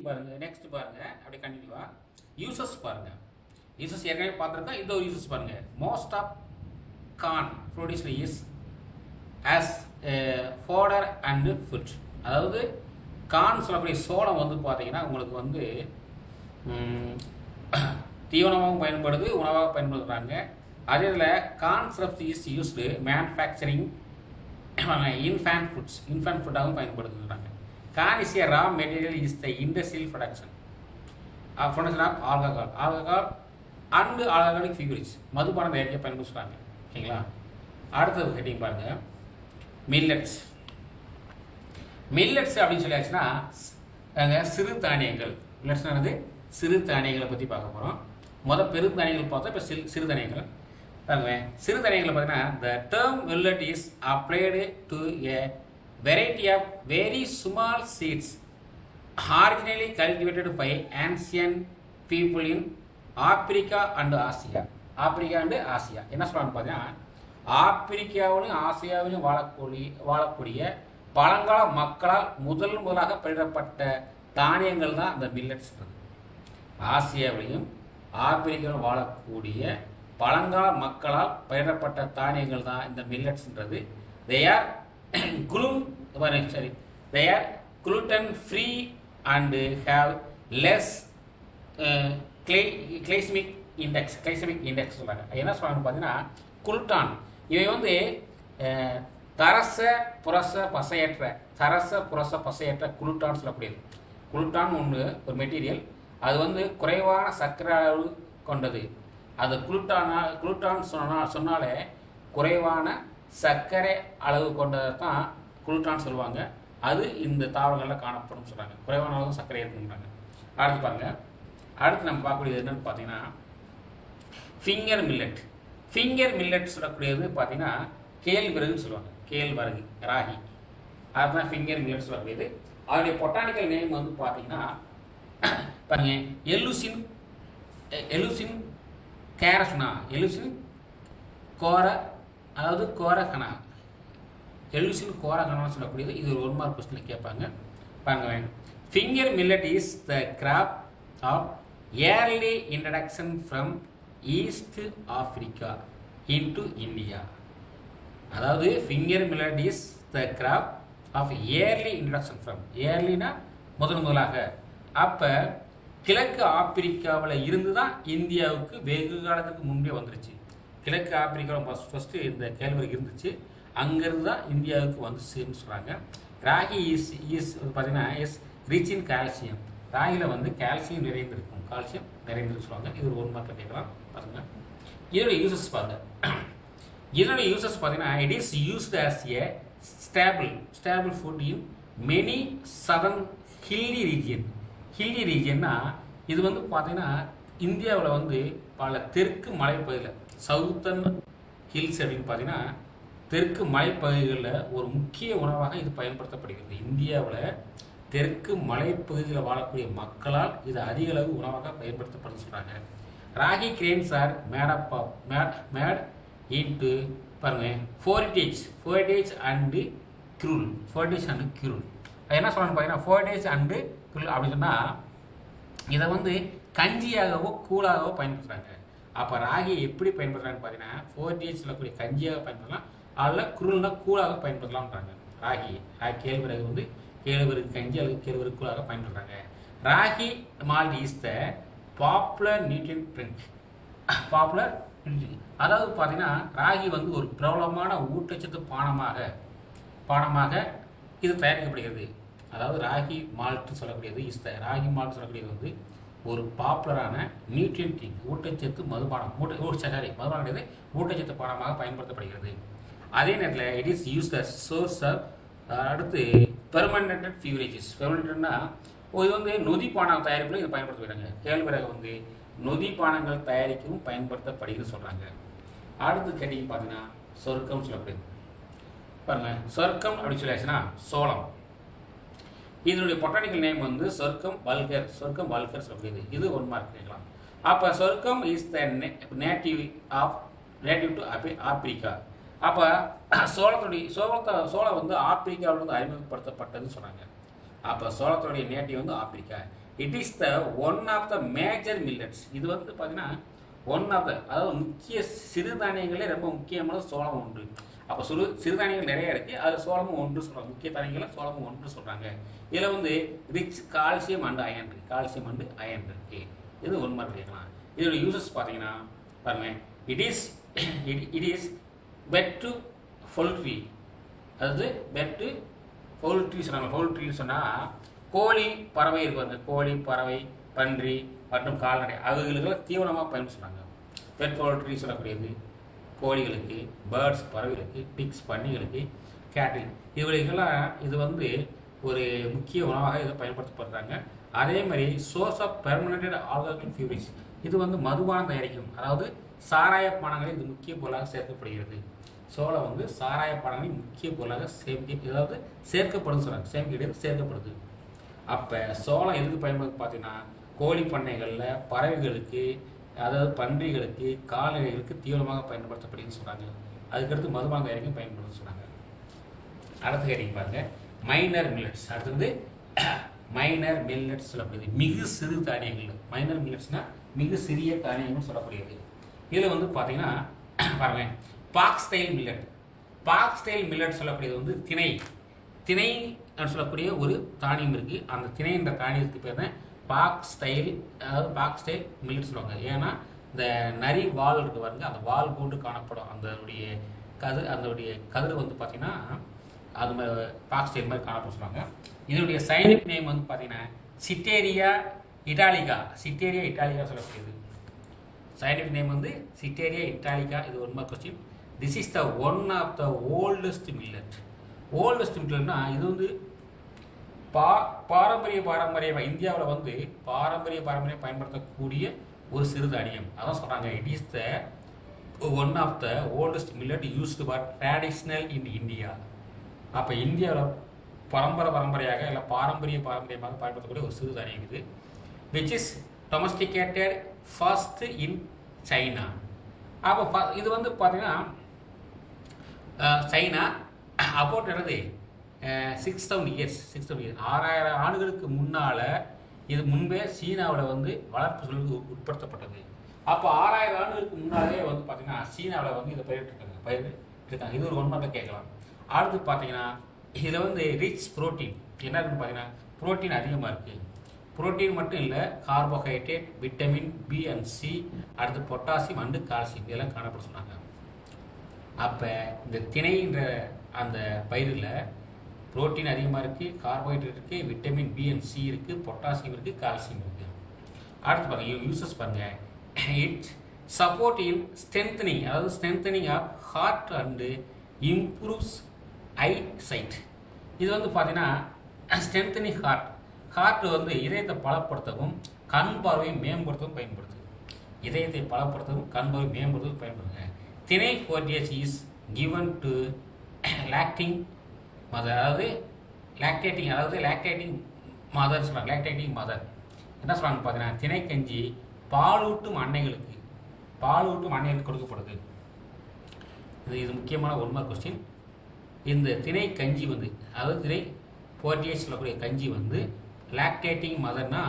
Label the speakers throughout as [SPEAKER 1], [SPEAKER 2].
[SPEAKER 1] பாருங்க நெக்ஸ்ட் பாருங்க அப்படியே கண்டினியூவா யூசஸ் பாருங்க. யூசஸ் ஏற்கனவே பார்த்துருக்கோம். இந்த ஒரு யூசஸ் பாருங்க. Most of corn produced is as fodder and food. அதாவது கார்ன் சொல்லக்கூடிய சோளம் வந்து பார்த்தீங்கன்னா உங்களுக்கு வந்து தீவனமாகவும் பயன்படுது, உணவாக பயன்படுத்துகிறாங்க. அதே இதில் corn syrups is used manufacturing infant ஃபுட்டாகவும் பயன்படுத்துகிறாங்க. Corn is a raw material is the industrial production of alcohol and alcoholic beverages. மதுபானம் தயாரிக்க பயன்படுத்துறாங்க. ஓகேங்களா? அடுத்தது ஹெட்டிங் பாருங்க. மில்லட்ஸ். மில்லட்ஸ் அப்படின்னு சொல்லியாச்சுன்னா சிறு தானியங்கள். மில்லட்ஸ் என்னது? சிறு தானியங்களை பற்றி பார்க்க போகிறோம். பெரு தானியங்கள் பார்த்தா இப்போ சிறு தானியங்கள் பாருங்க. சிறு தானியங்களை பார்த்தீங்கன்னா the term millet is applied to a variety of very small seeds originally cultivated by ancient people in Africa and Asia. Africa and Asia என்ன சொல்கிறான்னு பார்த்தீங்கன்னா ஆப்பிரிக்காவிலும் ஆசியாவிலும் வாழக்கூடிய பழங்கால மக்களால் முதலாக பயிரிடப்பட்ட தானியங்கள் தான் அந்த மில்லட்ஸ். ஆசியாவிலையும் ஆப்பிரிக்காவிலும் வாழக்கூடிய பழங்கால மக்களால் பயிரிடப்பட்ட தானியங்கள் தான் இந்த மில்லட்ஸ்ன்றது. they are gluten free and have less glycemic index சொல்றாங்க. என்ன சொல்றாங்க பார்த்தீங்கன்னா குளுட்டான் இவை வந்து தரச புரச பசையற்ற குளுட்டான் சொல்லக்கூடியது. குளுட்டான் ஒன்று ஒரு மெட்டீரியல், அது வந்து குறைவான சர்க்கரை அளவு கொண்டது. அது குளுட்டான் சொன்னாலே குறைவான சர்க்கரை அளவு கொண்டதை தான் குளுட்டான் சொல்லுவாங்க. அது இந்த தாவரங்களில் காணப்படும் சொல்கிறாங்க. குறைவான அளவு சர்க்கரை இருக்குங்கிறாங்க. அடுத்து பாருங்க. அடுத்து நம்ம பார்க்கக்கூடியது என்னன்னு பார்த்தீங்கன்னா ஃபிங்கர் மில்லட். ஃபிங்கர் மில்லட் சொல்லக்கூடியது பார்த்தீங்கன்னா கேழ்வரகுன்னு சொல்லுவாங்க. கேழ்வரகு ராகி, அதுதான் ஃபிங்கர் மில்லட் சொல்லக்கூடியது. அதனுடைய பொட்டானிக்கல் நேம் வந்து பார்த்தீங்கன்னா பாருங்க எலுசின் கேரஸ்னா எலுசின் கோர அதாவது கோரகனா எலுசின் கோரகனான்னு சொல்லக்கூடியது. இது ஒரு 1 மார்க் கொஸ்டினில் கேட்பாங்க. பாருங்க. Finger millet is the crop of early introduction from East Africa into India. அதாவது finger millet is the crop of early introduction from ஏர்லினா முதலாக அப்போ கிழக்கு ஆப்பிரிக்காவில் இருந்து தான் இந்தியாவுக்கு வெகு காலத்துக்கு முன்பே வந்துருச்சு. கிழக்கு ஆப்பிரிக்காவில் ஃபஸ்ட்டு இந்த கேழ்வரகு இருந்துச்சு, அங்கேருந்து தான் இந்தியாவுக்கு வந்து சேருன்னு சொல்கிறாங்க. ராகி இஸ் பார்த்தீங்கன்னா இஸ் ரிச் இன் கால்சியம். ராகியில் வந்து கால்சியம் நிறைந்திருக்கு சொல்லுவாங்க. இது ஒரு 1 மார்க்கில் கேட்கலாம். பாருங்கள். இதோட யூசஸ் பாருங்க. இதோட யூசஸ் பார்த்தீங்கன்னா it is used as a staple food in many southern hilly ரீஜியன்னா இது வந்து பார்த்தீங்கன்னா இந்தியாவில் வந்து பல தெற்கு மலைப்பகுதியில் சவுத்தர்ன் ஹில்ஸ் அப்படின்னு பார்த்தீங்கன்னா தெற்கு மலைப்பகுதிகளில் ஒரு முக்கிய உணவாக இது பயன்படுத்தப்படுகிறது. இந்தியாவில் தெற்கு மலைப்பகுதியில் வாழக்கூடிய மக்களால் இது அதிக அளவு உணவாக பயன்படுத்தப்படுது சொல்கிறாங்க. Ragi grains R mat into பாருங்க ஃபோர்டேஜ் அண்டு கிருல். அது என்ன சொல்லணும்னு பார்த்தீங்கன்னா ஃபோர்டேஜ் அண்டு கிருல் அப்படின்னு சொன்னால் இதை வந்து கஞ்சியாகவோ கூழாகவோ பயன்படுத்துகிறாங்க. அப்போ ராகியை எப்படி பயன்படுத்துகிறாங்கன்னு பார்த்தீங்கன்னா ஃபோர்டேஜ் சொல்லக்கூடிய கஞ்சியாக பயன்படுத்தலாம், அதில் குருள்னா கூழாக பயன்படுத்தலாம்ன்றாங்க. ராகி கேழ்வரகு வந்து கேழ்வரகு கஞ்சி அல்லது கேழ்வரகு கூழாக பயன்படுத்துகிறாங்க. Ragi malt is the popular nutrient drink. அதாவது பார்த்தீங்கன்னா ராகி வந்து ஒரு பிரபலமான ஊட்டச்சத்து பானமாக இது தயாரிக்கப்படுகிறது. அதாவது ராகி மால்ட் சொல்லக்கூடியது வந்து ஒரு பாப்புலரான நியூட்ரியன்ட் ட்ரிங்க் ஊட்டச்சத்து ஊட்டச்சத்து பானமாக பயன்படுத்தப்படுகிறது. அதே நேரத்தில் it is use the source of அடுத்து பெர்மனன்ட் ஃபியூரேஜஸ். பெர்மனன்ட்னா இது வந்து நொதி பானம் தயாரிப்பில் இதை பயன்படுத்துகிறாங்க. கேழ்வரகு வந்து நொதி பானங்கள் தயாரிக்கவும் பயன்படுத்தப்படுகிறது சொல்கிறாங்க. அடுத்து கேட்டீங்க பார்த்தீங்கன்னா சொர்க்கம் சொல்லப்படுது. பாருங்க. சொர்க்கம் அப்படின்னு சொல்லியாச்சுன்னா சோளம். இதனுடைய பொட்டானிக்கல் நேம் வந்து சொர்க்கம் வல்கர் சொல்லக்கூடியது. இது 1 மார்க் கேட்கலாம். அப்போ sorghum is the native to Africa. அப்போ சோளம் வந்து ஆப்பிரிக்காவில் வந்து அறிமுகப்படுத்தப்பட்டதுன்னு சொன்னாங்க. அப்போ சோளத்தோடைய நேட்டிவ் வந்து ஆப்பிரிக்கா. It is the one of the major millets. இது வந்து பார்த்தீங்கன்னா ஒன் ஆஃப் த, அதாவது முக்கிய சிறுதானியங்களே ரொம்ப முக்கியமான சோளம் ஒன்று. அப்போ சிறுதானியங்கள் நிறைய இருக்குது, அதில் சோளமும் ஒன்று சொல்கிறாங்க. முக்கிய தானியங்களை சோளமும் ஒன்று சொல்கிறாங்க. இதில் வந்து ரிச் கால்சியம் அண்ட் அயன் இருக்குது, கால்சியம் அண்டு அயன் இருக்குது. இது ஒன் மார்க் கேட்கலாம். இதோட யூசஸ் பார்த்தீங்கன்னா பாருங்க, it is fed to poultry, அதாவது பெட் டு பவுல்ட்ரி சொன்னாங்க. பவுல்ட்ரின்னு சொன்னால் கோழி பறவை இருப்பாங்க, கோழி பறவை பன்றி மற்றும் கால்நடை அவைகளுக்கெல்லாம் தீவனமாக பயன்படுத்துகிறாங்க. பெட் பவுல்ட்ரி சொல்லக்கூடியது கோழிகளுக்கு, பேர்ட்ஸ் பறவைகளுக்கு, பிக்ஸ் பன்னிகளுக்கு, கேட்டில் இவர்களுக்கெல்லாம் இது வந்து ஒரு முக்கிய உணவாக இதை பயன்படுத்தப்படுறாங்க. அதே மாதிரி சோர்ஸ் ஆஃப் பெர்மனன்ட் ஆல்கஹாலிக் ஃபியூரிஸ், இது வந்து மதுபானம் தயாரிக்கும், அதாவது சாராய பானங்களில் இது முக்கிய பொருளாக சேர்க்கப்படுகிறது. சோளம் வந்து சாராய பானங்களில் முக்கிய பொருளாக அதாவது சேர்க்கப்படுது சொல்கிறாங்க, சேமிக்கிறது சேர்க்கப்படுது. அப்போ சோளம் எதுக்கு பயன்படுது பார்த்தீங்கன்னா கோழி பண்ணைகளில் பறவைகளுக்கு, அதாவது பன்றிகளுக்கு, கால்நடைகளுக்கு தீவிரமாக பயன்படுத்தப்படுதுன்னு சொல்கிறாங்க. அதுக்கடுத்து மதுபானம் தயாரிக்கும் பயன்படுதுன்னு சொன்னாங்க. அடுத்த கேட்டிங்க பாருங்க, மைனர் மில்லட்ஸ். அடுத்தது மைனர் மில்லட்ஸ் சொல்லக்கூடியது மிகு சிறு தானியங்கள். மைனர் மில்லட்ஸ்னால் மிகு சிறிய தானியங்கள் சொல்லக்கூடியது. இதில் வந்து பார்த்தீங்கன்னா பாருங்க, பாக்ஸ்டைல் மில்லட். பாக்ஸ்டைல் மில்லட் சொல்லக்கூடியது வந்து திணை சொல்லக்கூடிய ஒரு தானியம் இருக்குது. அந்த திணை என்ற தானியத்துக்கு பேர் தான் பாக்ஸ்டைல், அதாவது பாக்ஸ்டைல் மில்லட் சொல்லுவாங்க. ஏன்னா இந்த நரி வால் இருக்கு பாருங்க, அந்த வால் போன்று காணப்படும் அதனுடைய கதிர் வந்து பார்த்தீங்கன்னா அது மாதிரி பாக்ஸ்டைல் மாதிரி காணப்படும் சொல்லுவாங்க. இதனுடைய சயின்டிஃபிக் நேம் வந்து பார்த்தீங்கன்னா சிட்டேரியா இட்டாலிகா சொல்லக்கூடியது. சயின்டிஃபிக் நேம் வந்து சிட்டேரியா இட்டாலிகா. இது one mark question. This is the one of the oldest millet. Oldest மில்லட்னா இது வந்து பாரம்பரிய இந்தியாவில் வந்து பாரம்பரிய பயன்படுத்தக்கூடிய ஒரு சிறுதானியம். அதான் சொல்கிறாங்க, it is the one of the oldest millet used for traditional in India. அப்போ இந்தியாவில் பரம்பரையாக இல்லை பாரம்பரியமாக பயன்படுத்தக்கூடிய ஒரு சிறுதானியம் இது. Which is domesticated first in China. அப்போ இது வந்து பார்த்தீங்கன்னா சைனா அபவுட் என்னது 6,000 இயர்ஸ் 6,000 ஆண்டுகளுக்கு முன்னால் இது முன்பே சீனாவில் வந்து வளர்ப்பு தொழிலுக்கு உட்படுத்தப்பட்டது. அப்போ 6,000 ஆண்டுகளுக்கு முன்னாலே வந்து பார்த்தீங்கன்னா சீனாவில் வந்து இதை பயிரிட்டுருக்காங்க. இது ஒரு ஒன்றாக கேட்கலாம். அடுத்து பார்த்தீங்கன்னா இதில் வந்து ரிச் ப்ரோட்டீன் என்ன இருக்குன்னு பார்த்தீங்கன்னா ப்ரோட்டீன் அதிகமாக இருக்குது. புரோட்டீன் மட்டும் இல்லை, carbohydrate, vitamin B and C, அடுத்து பொட்டாசியம் அண்டு கால்சியம் இதெல்லாம் காணப்பட சொன்னாங்க. அப்போ இந்த திணைன்ற அந்த பயிரில் புரோட்டீன் அதிகமாக இருக்குது, கார்போஹைட்ரேட் இருக்குது, விட்டமின் பி அண்ட் சி இருக்குது, பொட்டாசியம் இருக்குது, கால்சியம் இருக்குது. அடுத்து பாருங்கள் யூசஸ் பாருங்கள். இட் சப்போர்ட் இன் ஸ்ட்ரென்தனிங், அதாவது strengthening of heart and improves eyesight. இது வந்து பார்த்தீங்கன்னா ஸ்ட்ரென்தனிங் ஹார்ட் வந்து இதயத்தை பலப்படுத்தவும் கண் பார்வையை மேம்படுத்தவும் பயன்படுது. இதயத்தை பலப்படுத்தவும் கண் பார்வை மேம்படுத்தவும் பயன்படுத்துங்க. திணை ஃபோர்டியஸ் is given to lactating mother, அதாவது லாக்டேட்டிங் மதர் சொல்கிறாங்க. லாக்டேட்டிங் மதர் என்ன சொல்கிறாங்க பார்த்தீங்கன்னா திணை கஞ்சி பாலூட்டும் அன்னைகளுக்கு கொடுக்கப்படுது. இது முக்கியமான ஒன் மார்க் கொஸ்டின். இந்த திணை கஞ்சி வந்து, அதாவது திணை ஃபோர்டியஸ் சொல்லக்கூடிய கஞ்சி வந்து லாக்டேட்டிங் மதர்னா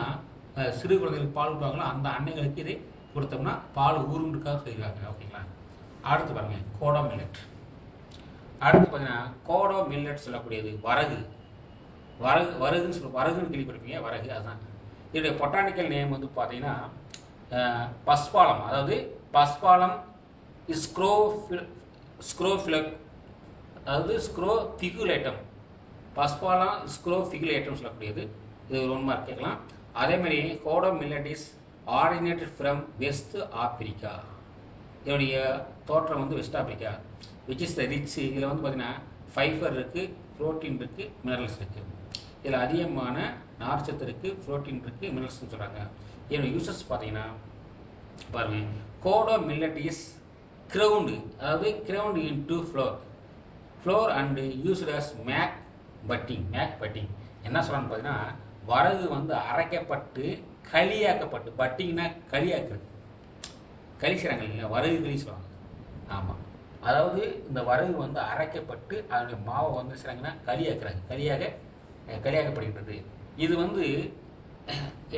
[SPEAKER 1] சிறு குழந்தைகளுக்கு பால் ஊட்டுவாங்களோ அந்த அன்னைகளுக்கு இதை கொடுத்தோம்னா பால் ஊருண்டுக்காக செய்வாங்க. ஓகேங்களா? அடுத்து பாருங்க கோடோ மில்லட். அடுத்து பார்த்தீங்கன்னா கோடோ மில்லட் சொல்லக்கூடியது வரகுன்னு கேள்விப்பட்டிருப்பீங்க. வரகு அதுதான். இதோடைய பொட்டானிக்கல் நேம் வந்து பார்த்தீங்கன்னா பஸ்பாலம், அதாவது பஸ்பாலம் ஸ்க்ரோஃபிலக், அதாவது ஸ்க்ரோஃபிகுலேட்டம். பஸ்பாலம் ஸ்க்ரோஃபிகுலேட்டம் சொல்லக்கூடியது. இது ஒரு 1 மார்க் கேட்கலாம். அதேமாதிரி kodo millet is originated from West Africa. இதோடைய தோற்றம் வந்து West Africa. Which is the rich. இதில் வந்து பார்த்தீங்கன்னா ஃபைபர் இருக்குது, ப்ரோட்டீன் இருக்குது, மினரல்ஸ் இருக்குது. இதில் அதிகமான நார்ச்சத்து இருக்குது, ப்ரோட்டீன் இருக்குது, மினரல்ஸ்னு சொல்கிறாங்க. இதோட யூசஸ் பார்த்தீங்கன்னா பாருங்கள், கோடோ மில்லட் இஸ் கிரவுண்டு, அதாவது ground into flour and used as make pudding. என்ன சொல்கிறான்னு பார்த்தீங்கன்னா வரகு வந்து அரைக்கப்பட்டு களியாக்கப்பட்டு, பட்டிங்னா களியாக்குறது, களி செய்கிறாங்க இல்லைங்களா, வரகு களி சொல்லுவாங்க. ஆமாம், அதாவது இந்த வரகு வந்து அரைக்கப்பட்டு அதனுடைய மாவை வந்து செய்கிறாங்கன்னா களியாக்குறாங்க, களியாக்கப்படுகின்றது. இது வந்து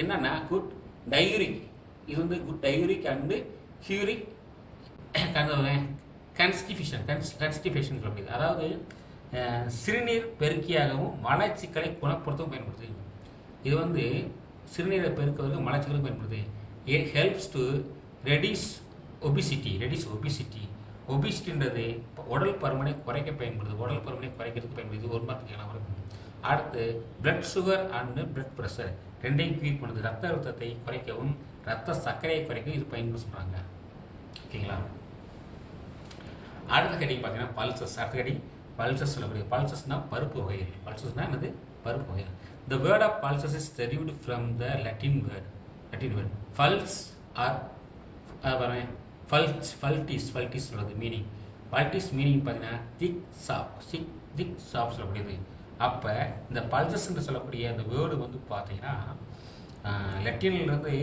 [SPEAKER 1] என்னன்னா குட் டயூரிக். இது வந்து குட் டயூரிக் அண்டு ஹியூரிக் கன்ஸ்டிபேஷன் சொல்ல முடியுது. அதாவது சிறுநீர் பெருக்கியாகவும் மலச்சிக்கலை குணப்படுத்தவும் பயன்படுது. இது வந்து சிறுநீரை பெருக்குவதற்கு மலச்சிக்கலுக்கு பயன்படுது. It helps to reduce obesity. ஒபிசிட்டின்றது உடல் பருமனை குறைக்க பயன்படுது. உடல் பருமனை குறைக்கிறதுக்கு பயன்படுது. ஒரு மாதத்துக்கு அடுத்து blood sugar and blood pressure ரெண்டையும் க்யூர் பண்ணுது. ரத்த அழுத்தத்தை குறைக்கவும் ரத்த சர்க்கரையை குறைக்கவும் இது பயன்படுத்த சொல்கிறாங்க. ஓகேங்களா? அடுத்த கடிக்கு பார்த்தீங்கன்னா பல்சஸ். அடுத்த கடி பல்சஸ் சொல்லக்கூடிய பல்சஸ்னால் பருப்பு வகைகள். பல்சஸ்னால் என்னது? பருப்பு வகைகள். The word of pulses is derived from the Latin word pulse or faltis சொல்லுது மீனிங். பல்டிஸ் மீனிங் பார்த்தீங்கன்னா திக் சாப் சொல்லக்கூடியது. அப்போ இந்த பல்சஸ் என்று சொல்லக்கூடிய அந்த வேர்டு வந்து பார்த்தீங்கன்னா லெட்டினிலிருந்து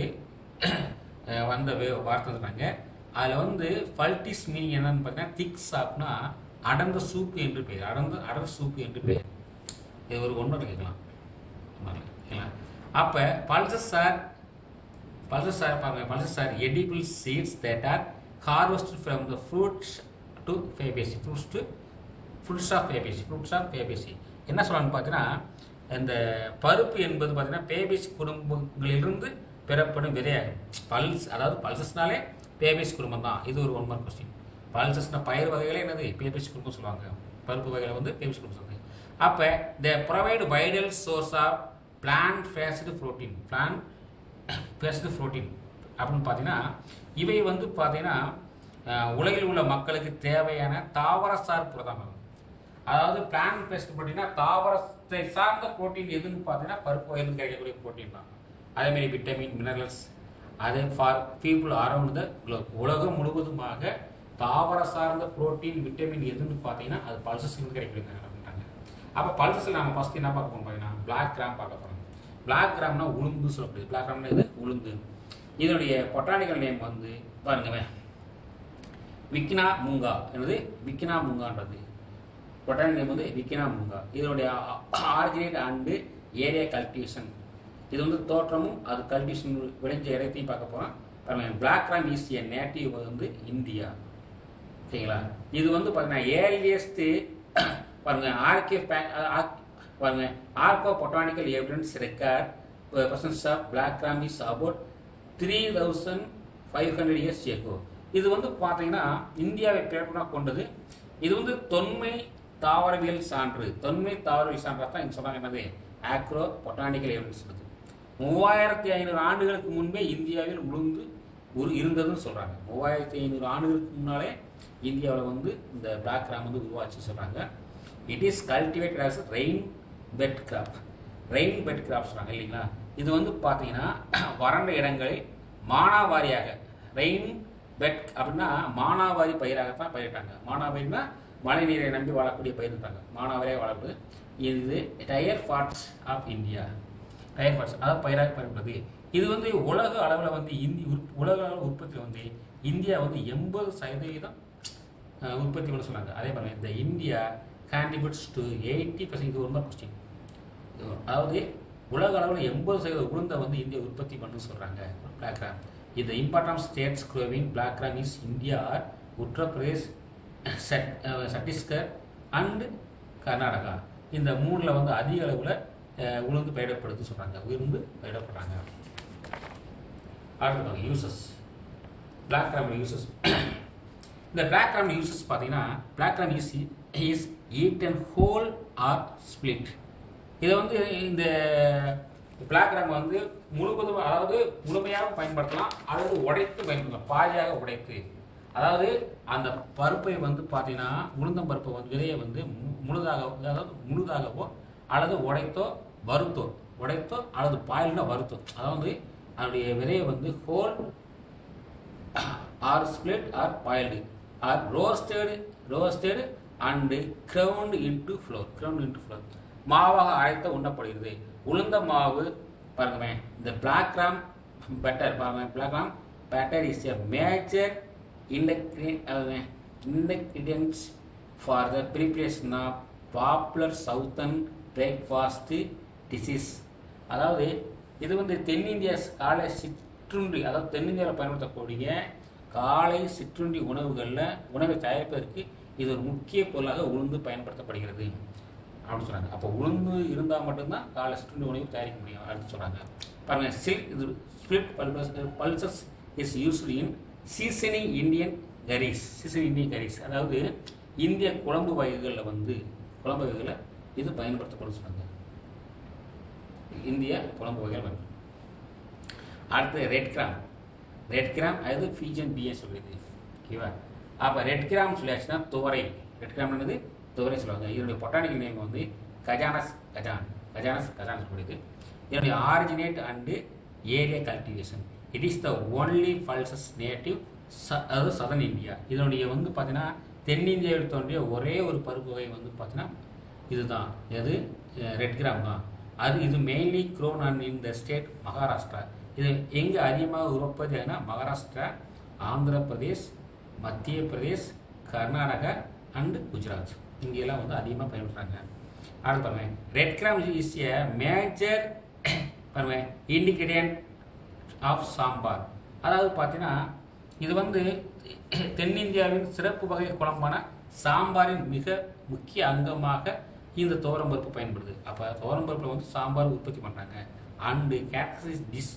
[SPEAKER 1] வந்த வார்த்தை சொல்கிறாங்க. அதில் வந்து ஃபல்டிஸ் மீனிங் என்னன்னு பார்த்தீங்கன்னா திக் சாப்னா அடர்ந்த சூப்பு என்று பெயர். அடர்ந்த சூப்பு என்று பெயர். இது ஒரு ஒன்று கேட்கலாம். அப்போ pulses are edible seeds that are harvested from the fruits of Fabaceae. என்ன சொல்லலாம்னு பார்த்தீங்கன்னா இந்த பருப்பு என்பது பார்த்தீங்கன்னா பேபேசி குடும்பங்களிலிருந்து பெறப்படும் விதையாகும். அதாவது பல்சஸ்னாலே பேபேசி குடும்பம் தான். இது ஒரு 1 மார்க் கொஸ்டின். பல்சஸ்னா பயிர் வகைகளே என்னது? பேபேசி குடும்பம் சொல்லுவாங்க. பருப்பு வகைகளை வந்து பேபேசி குடும்பம் சொல்லுவாங்க. அப்போ they provide vital source of plant-based protein அப்படின்னு பார்த்தீங்கன்னா இவை வந்து பார்த்தீங்கன்னா உலகில் உள்ள மக்களுக்கு தேவையான தாவரசார் புரதம். அதாவது பிளான்ட் பேஸ்ட் ப்ரோட்டீன்னா தாவரத்தை சார்ந்த புரோட்டீன் எதுன்னு பார்த்தீங்கன்னா பருப்பு வகையிலிருந்து கிடைக்கக்கூடிய புரோட்டீன் தான். அதேமாதிரி விட்டமின் மினரல்ஸ் அதே for people around the Globe. உலகம் முழுவதுமாக தாவர சார்ந்த புரோட்டீன் விட்டமின் எதுன்னு பார்த்தீங்கன்னா அது பல்சஸ்லேருந்து கிடைக்கிறது அப்படின்றாங்க. அப்போ பல்சஸில் நம்ம ஃபஸ்ட்டு என்ன பார்க்க போகிறோம் பார்த்தீங்கன்னா பிளாக் கிராம் பார்க்க போகிறோம். பிளாக் கிராம்னா உளுந்து சொல்லப்படுது. பிளாக் கிராம்னா இது உளுந்து. இதனுடைய பொட்டானிக்கல் நேம் வந்து பாருங்க விக்கினா மூங்கா. என்னது? விக்கினா மூங்கான்றது பொட்டானிக்கல் நேம் வந்து விக்கினா மூங்கா. இதனுடைய ஆரிஜினேட் அண்டு ஏரியா கல்டிவேஷன். இது வந்து தோற்றமும் அது கல்டிவேஷன் விளைஞ்ச இடத்தையும் பார்க்க போகிறோம். பாருங்க black gram is a native வந்து இந்தியா. சரிங்களா? இது வந்து பார்த்தீங்கன்னா ஏர்லியஸ்ட்டு பாருங்க archaeobotanical evidence record presence of black gram is about 3500 years ago. இது வந்து பார்த்தீங்கன்னா இந்தியாவை பிறப்பிடமாக கொண்டது. இது வந்து தொன்மை தாவரவியல் சான்று. தான் இங்கே சொன்னாங்க. என்னது? Agro botanical evidence. 3500 ஆண்டுகளுக்கு முன்பே இந்தியாவில் உளுந்து இருந்ததுன்னு சொல்கிறாங்க. 3500 ஆண்டுகளுக்கு முன்னாலே இந்தியாவில் வந்து இந்த பிளாக் கிராம் வந்து உருவாச்சு சொல்கிறாங்க. It is cultivated as rain fed crop சொல்கிறாங்க இல்லைங்களா? இது வந்து பார்த்தீங்கன்னா வறண்ட இடங்களில் மானாவாரியாக ரெயின் பெட் அப்படின்னா மானாவாரி பயிராகத்தான் பயிரிட்டாங்க. மானாவாரினா மழை நீரை நம்பி வாழக்கூடிய பயிரிட்டாங்க. மானாவாரியாக வாழப்படுது. இது டயர் பார்ட்ஸ் ஆஃப் இந்தியா. அதாவது பயிராக பயன்படுது. இது வந்து உலக அளவில் வந்து உலக அளவு உற்பத்தி வந்து இந்தியா வந்து 80% உற்பத்தி பண்ண சொன்னாங்க. அதே மாதிரி இந்த இந்தியா கான்ட்ரிபியூட்ஸ் டு 80%. இது ஒரு கொஸ்டின். அதாவது உலக அளவில் 80% உளுந்தை வந்து இந்தியா உற்பத்தி பண்ணு சொல்கிறாங்க. Black gram. இந்த important states growing black gram is India are Uttar Pradesh, Chhattisgarh and Karnataka. இந்த 3ல் வந்து அதிக அளவில் உளுந்து பயிரிடப்படுது சொல்கிறாங்க. உளுந்து பயிரிடப்படுறாங்க. அடுத்து யூசஸ். Black gram uses. இந்த பிளாக் கிராம் யூசஸ் பார்த்தீங்கன்னா black gram is eaten whole or split. இதை வந்து இந்த பிளாக் கிராம் வந்து முழுவதும் அதாவது முழுமையாக பயன்படுத்தலாம் அல்லது உடைத்து பயன்படுத்தலாம். பாதியாக உடைத்து, அதாவது அந்த பருப்பை வந்து பார்த்தீங்கன்னா உளுந்தம் பருப்பை வந்து விதையை வந்து முழுதாகவோ அல்லது உடைத்தோ அல்லது பாயில்னா வருத்தோ, அதாவது அதனுடைய விதையை வந்து whole or split or boiled or roasted and ground into flour மாவாக அரைத்த உண்ணப்படுகிறது. உளுந்த மாவு பாருங்க. இந்த பிளாக் கிராம் பட்டர் பாருங்க. Black gram butter is a major ingredients for the preparation of popular southern breakfast dishes. அதாவது இது வந்து தென்னிந்திய காலை சிற்றுண்டி, அதாவது தென்னிந்தியாவில் பயன்படுத்தக்கூடிய காலை சிற்றுண்டி உணவை தயாரிப்பதற்கு இது ஒரு முக்கிய பொருளாக உளுந்து பயன்படுத்தப்படுகிறது அப்படின்னு சொல்கிறாங்க. அப்போ உளுந்து இருந்தால் மட்டும்தான் காலை சிற்றுண்டி உணவு தயாரிக்க முடியும் அப்படின்னு சொல்கிறாங்க. பாருங்கள், இது split pulses is used in seasoning Indian curries, அதாவது இந்திய குழம்பு வகைகளில் இது பயன்படுத்தப்படும் சொல்கிறாங்க. இந்திய குழம்பு வகைகள். அடுத்து ரெட் கிராம் அது ஃபியூஜன் பிஏ சொல்லுது. ஓகேவா? அப்போ ரெட் கிராம் சொல்லியாச்சுன்னா துவரை. ரெட் கிராம்னது துவரை சொல்லுவாங்க. இதனுடைய பொட்டானிக்கல் நேம் வந்து கஜானஸ் சொல்லுது. இதனுடைய originate and area cultivation. It is the only pulses native, அதாவது சதர்ன் இந்தியா. இதனுடைய வந்து பார்த்தீங்கன்னா தென்னிந்தியாவில் தோன்றிய ஒரே ஒரு பருப்பு வகை வந்து பார்த்தீங்கன்னா இதுதான், எது ரெட் கிராம் தான். இது mainly grown and in the state Maharashtra. இது எங்கே அதிகமாக உற்பத்தி ஆகுதுன்னா மகாராஷ்டிரா, ஆந்திர பிரதேஷ், மத்திய பிரதேஷ், கர்நாடகா அண்டு குஜராத், இங்கெல்லாம் வந்து அதிகமாக பயன்படுத்துகிறாங்க. அடுத்து பாருங்கள், red gram is A major பாருங்கள் இண்டிகிரியன்ட் ஆஃப் சாம்பார். அதாவது பார்த்தீங்கன்னா இது வந்து தென்னிந்தியாவின் சிறப்பு வகை குழம்பான சாம்பாரின் மிக முக்கிய அங்கமாக இந்த துவரம்பருப்பு பயன்படுது. அப்போ துவரம்பருப்பில் வந்து சாம்பார் உற்பத்தி பண்ணுறாங்க. அண்டு கேட்டகரிஸ் டிஷ்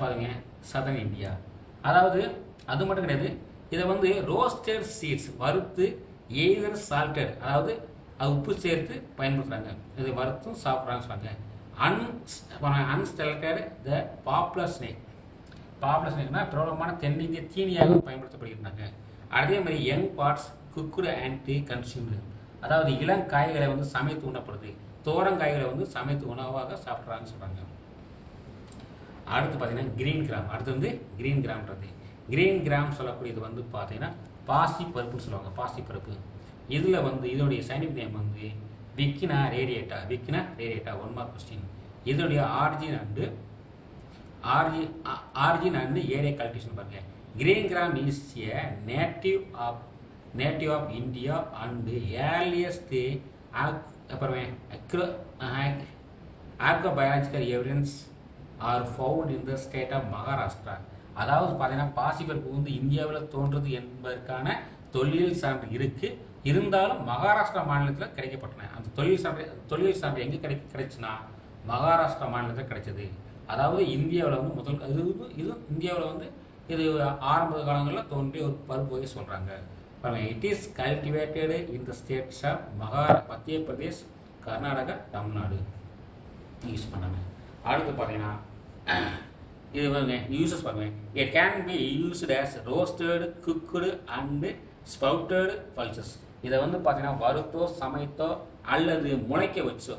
[SPEAKER 1] பாருங்க சதர்ன் இந்தியா. அதாவது அது மட்டும் கிடையாது, இதை வந்து ரோஸ்டட் சீட்ஸ் வறுத்து எய்தர் சால்டட், அதாவது அது உப்பு சேர்த்து பயன்படுத்துகிறாங்க. இது வறுத்தும் சாப்பிட்றாங்கன்னு சொல்கிறாங்க. அன்ஸ்டெலட்டட் த பாப்புலர் ஸ்னேக்னா பிரபலமான தென்னிந்திய தீனியாக பயன்படுத்தப்படுகிறாங்க. அதே மாதிரி young parts cooked and consumed, அதாவது இளங்காய்களை வந்து சமைத்து உண்ணப்படுது. தோரங்காய்களை வந்து சமைத்து உணவாக சாப்பிட்றாங்கன்னு சொல்கிறாங்க. அடுத்து பார்த்தீங்கன்னா கிரீன் கிராம்ன்றது. கிரீன் கிராம் சொல்லக்கூடியது வந்து பார்த்தீங்கன்னா பாசி பருப்புன்னு சொல்லுவாங்க. பாசி பருப்பு இதில் வந்து இதனுடைய சயின்டிஃபிக் நேம் வந்து விக்கினா ரேடியேட்டா. 1 mark question. இதனுடைய ஆரிஜின் அண்ட் ஏரியா கல்டிவேஷன் பாருங்க. Green gram is a native of India and earliest archaeobiological evidence are found in the state of Maharashtra. அதாவது பார்த்தீங்கன்னா பாசிப்பருப்பு வந்து இந்தியாவில் தோன்றது என்பதற்கான தொழில் சான்று இருக்கு. இருந்தாலும் மகாராஷ்டிரா மாநிலத்தில் கிடைக்கப்பட்டன. அந்த தொழில் சான்று எங்கே கிடைச்சுன்னா மகாராஷ்டிரா மாநிலத்தில் கிடைச்சது. அதாவது இந்தியாவில் வந்து இது இந்தியாவில் வந்து இது ஆரம்ப காலங்களில் தோன்றிய ஒரு பருப்பு வகை சொல்கிறாங்க. It is cultivated in the states of Madhya Pradesh, Karnataka, Tamil Nadu use பண்ணாங்க. அடுத்து பார்த்தீங்கன்னா இது பாருங்க யூசஸ் பாருங்க. It can be used as roasted, cooked and sprouted pulses. இதை வந்து பார்த்தீங்கன்னா வறுத்தோ சமைத்தோ அல்லது முளைக்க வச்சோ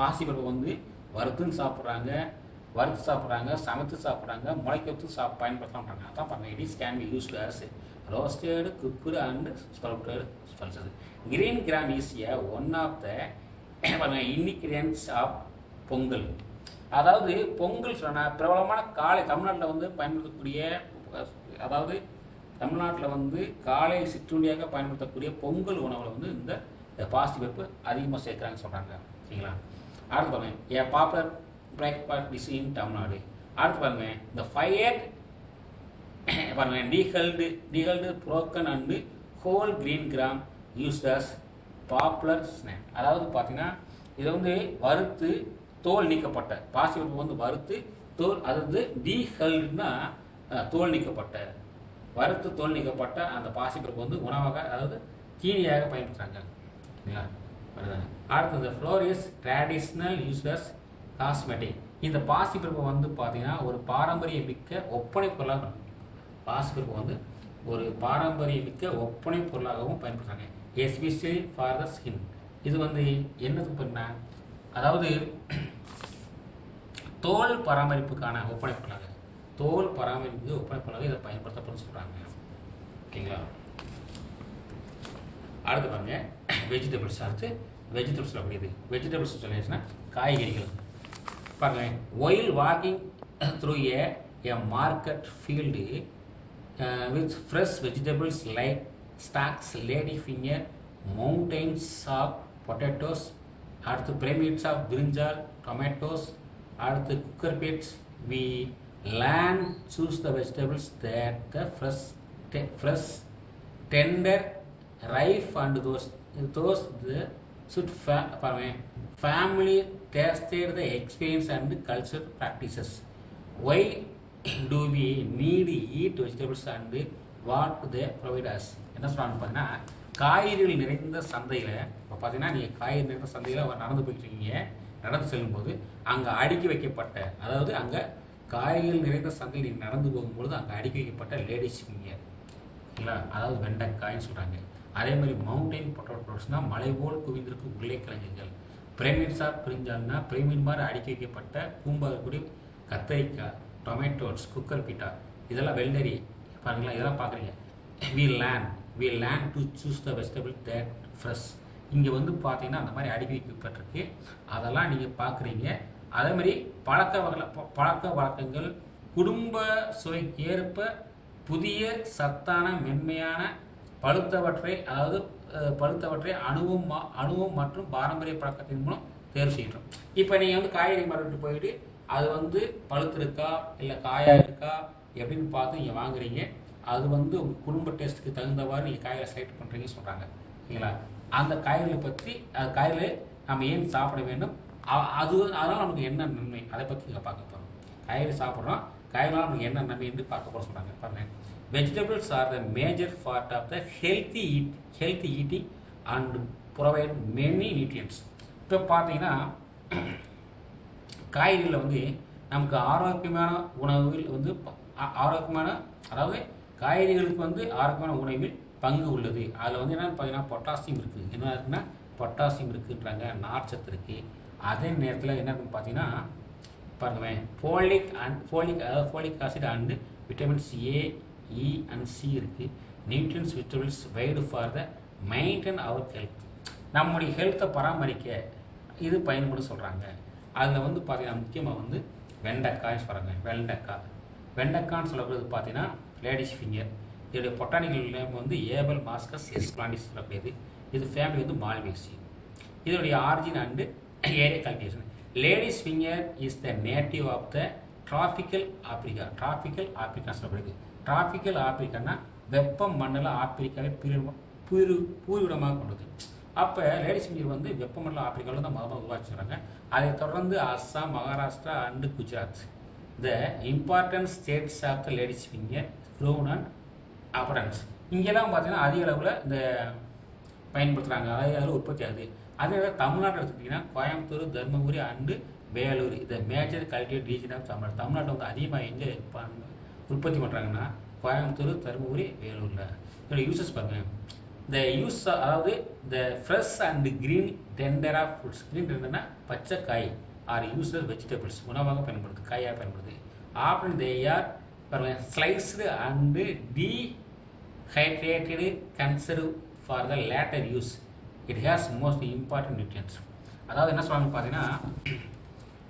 [SPEAKER 1] பாசிப்பருப்பு வந்து வறுத்து சாப்பிட்றாங்க, சமைத்து சாப்பிட்றாங்க, முளைக்க வச்சு பயன்படுத்தலாம்ன்றாங்க. அதான் பாருங்கள், it is can be used as roasted, cooked and sprouted pulses. Green gram is a one of the ingredients of pongal. அதாவது பொங்கல் சொன்ன பிரபலமான காலை தமிழ்நாட்டில் வந்து பயன்படுத்தக்கூடிய, அதாவது தமிழ்நாட்டில் வந்து காலை சிற்றுண்டியாக பயன்படுத்தக்கூடிய பொங்கல் உணவில் வந்து இந்த பாசிப்பருப்பு அதிகமாக சேர்க்குறாங்கன்னு சொல்கிறாங்க. சரிங்களா? அடுத்து பாருங்க, a popular breakfast dish in Tamil Nadu. அடுத்து பாருங்க, இந்த ஃபயர் பாருங்க dehulled broken and whole green gram used as popular snack. அதாவது பார்த்தீங்கன்னா இதை வந்து வறுத்து தோல் நீக்கப்பட்ட பாசிப்பருப்பு வந்து வறுத்து தோல், அதாவது டீஹல்டுனா தோல் நீக்கப்பட்ட, வறுத்து தோல் நீக்கப்பட்ட அந்த பாசிப்பருப்பு வந்து உணவாக, அதாவது தீனியாக பயன்படுத்துகிறாங்க. சரிங்களா? அடுத்து இந்த ஃப்ளோர் இஸ் ட்ரெடிஷ்னல் யூஸ்டஸ் காஸ்மெட்டிக். இந்த பாசிப்பருப்பு வந்து பார்த்தீங்கன்னா ஒரு பாரம்பரிய மிக்க ஒப்பனை பொருளாக, பாசிப்பருப்பு வந்து ஒரு பாரம்பரிய மிக்க ஒப்பனை பொருளாகவும் பயன்படுத்துகிறாங்க. Especially for the skin. இது வந்து என்னதுக்கு பண்ண, அதாவது தோல் பராமரிப்புக்கான ஒப்பனை பொருளாக, இதை பயன்படுத்தப்படும் சொல்கிறாங்க. ஓகேங்களா? அடுத்து பாருங்க வெஜிடபிள்ஸ். சொல்லக்கூடியது வெஜிடபிள்ஸ் சொல்லிடுச்சுன்னா காய்கறிகள். பாருங்க, while walking through a market field with fresh vegetables like stalks, lady finger, mountains of potatoes, அடுத்து பிரமிட்ஸ் ஆஃப் பிரிஞ்சால், டொமேட்டோஸ், அடுத்து cooker beets we learn choose the vegetables that the fresh tender ripe and those the should family tested the experience and culture practices. Why do we need eat vegetables and what they provide us? என்ன சொல்றாங்க பார்த்தீங்கன்னா, காய்கறிகள் நிறைந்த சந்தையில் இப்போ பார்த்தீங்கன்னா நீங்கள் காய்கறி நிறைந்த சந்தையில் நடந்து போயிட்டு இருக்கீங்க. நடந்து செல்லும்போது அங்கே அடுக்கி வைக்கப்பட்ட, அதாவது அங்கே காய்கறிகள் நிறைந்த சந்தையில் நீங்கள் நடந்து போகும்பொழுது அங்கே அடுக்கி வைக்கப்பட்ட லேடிஸ் ஃபிங்கர், ஓகேங்களா, அதாவது வெண்டைக்காய்ன்னு சொல்கிறாங்க. அதே மாதிரி மவுண்டைன் பொட்டோட்டோஸ்னால் மலை போல் குவிந்திருக்கும் உருளைக்கிழங்குகள். பிரமிட்ஸா பிரிஞ்சால்னா பிரமிட் மாதிரி அடுக்கி வைக்கப்பட்ட கூம்பாகக்கூடிய கத்தரிக்காய், டொமேட்டோஸ், குக்கர் பீட்டா, இதெல்லாம் வெள்ளரி பாருங்களா, இதெல்லாம் பார்க்குறீங்க. we learn to choose the vegetable that fresh. இங்கே வந்து பார்த்தீங்கன்னா அந்த மாதிரி அடுக்கி வைக்கப்பட்டிருக்கு, அதெல்லாம் நீங்கள் பார்க்குறீங்க. அதே மாதிரி பழக்க வழக்கங்கள் குடும்ப சுவைக்கு ஏற்ப புதிய சத்தான மென்மையான பழுத்தவற்றை, அதாவது பழுத்தவற்றை அணுவும் மற்றும் பாரம்பரிய பழக்கத்தின் மூலம் தேர்வு செய்யணும். இப்போ நீங்கள் வந்து காய்கறி மார்க்கெட்டு போயிட்டு அது வந்து பழுத்திருக்கா இல்லை காயாக இருக்கா எப்படின்னு பார்த்து நீங்கள் வாங்குறீங்க. அது வந்து உங்கள் குடும்ப டேஸ்ட்டுக்கு தகுந்தவாறு நீங்கள் காய்கறி செலக்ட் பண்ணுறீங்கன்னு சொல்கிறாங்க, ஓகேங்களா. அந்த காய்கறிகளை பற்றி, அது காய்கறிகளை நம்ம ஏன் சாப்பிட வேண்டும், அதனால் நமக்கு என்ன நன்மை, அதை பற்றி நீங்கள் பார்க்க போகிறோம். காய்கறி சாப்பிட்றோம், காய்கறிலாம் நமக்கு என்ன நன்மை என்று பார்க்க போகிறோம் சொல்கிறாங்க. பாருங்கள், vegetables are the major part of the healthy eating and provide many nutrients. இப்போ பார்த்தீங்கன்னா காய்கறிகளில் வந்து நமக்கு ஆரோக்கியமான உணவில் வந்து அதாவது காய்கறிகளுக்கு வந்து ஆரோக்கியமான உணவில் பங்கு உள்ளது. அதில் வந்து என்னென்னு பார்த்தீங்கன்னா பொட்டாசியம் இருக்குது. என்ன இருக்குன்னா பொட்டாசியம் இருக்குன்றாங்க, நார்ச்சத்து இருக்குது. அதே நேரத்தில் என்ன இருக்குன்னு பார்த்தீங்கன்னா பாருங்கள், folic acid and vitamins A, E and C இருக்குது. Nutrients vitamins wide for the maintain our health. நம்முடைய ஹெல்த்தை பராமரிக்க இது பயன்படும் சொல்கிறாங்க. அதில் வந்து பார்த்தீங்கன்னா முக்கியமாக வந்து வெண்டைக்காய்னு சொல்கிறாங்க. வெண்டைக்கான்னு சொல்லக்கூடியது பார்த்தீங்கன்னா லேடிஸ் ஃபிங்கர். இதோடைய பொட்டானிக்கல் நேம் வந்து ஏபல் மாஸ்கஸ் எஸ்பிளாண்டிஸ் சொல்லக்கூடியது. இது ஃபேமிலி வந்து மால்வேசி. இதோடைய origin and area cultivation. Ladies finger is the native of the tropical Africa சொல்லக்கூடியது. டிராபிக்கல் ஆப்பிரிக்கான்னா வெப்ப மண்டல ஆப்பிரிக்காவை பூர்வீடமாக கொண்டது. அப்போ லேடிஸ் ஃபிங்கர் வந்து வெப்பமண்டல ஆப்பிரிக்காவில் தான் முதல்ல உருவாச்சுறாங்க. அதை தொடர்ந்து Assam, Maharashtra and Gujarat the important states of the ladies finger grown and அபரன்ஸ். இங்கெல்லாம் பார்த்தீங்கன்னா அதிக அளவில் இந்த பயன்படுத்துகிறாங்க, அதில் உற்பத்தி ஆகுது. அதே தமிழ்நாட்டில் எடுத்துக்கிட்டிங்கன்னா கோயம்புத்தூர், தருமபுரி அண்டு வேலூர், இந்த major cultivate region of Tamil Nadu. தமிழ்நாட்டில் வந்து அதிகமாக எங்கே உற்பத்தி பண்ணுறாங்கன்னா கோயம்புத்தூர், தருமபுரி, வேலூரில். இதோட யூசஸ் பாருங்கள். இந்த யூஸ், அதாவது இந்த fresh and green tender of fruits. Green டெண்டர்னா பச்சை காய் ஆர் யூஸ்டு வெஜிடபிள்ஸ், உணவாக பயன்படுது, காயாக பயன்படுது. After they are sliced and dehydrated conserve for the later use. It has most important nutrients. அதாவது என்ன சொல்லுவாங்க பார்த்தீங்கன்னா,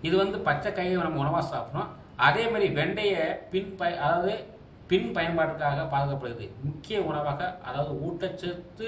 [SPEAKER 1] இது வந்து பச்சை காயை நம்ம உணவாக சாப்பிட்றோம். அதே மாதிரி வெண்டையை பின் பயன்பாட்டுக்காக பாதுகாக்கப்படுது. முக்கிய உணவாக, அதாவது ஊட்டச்சத்து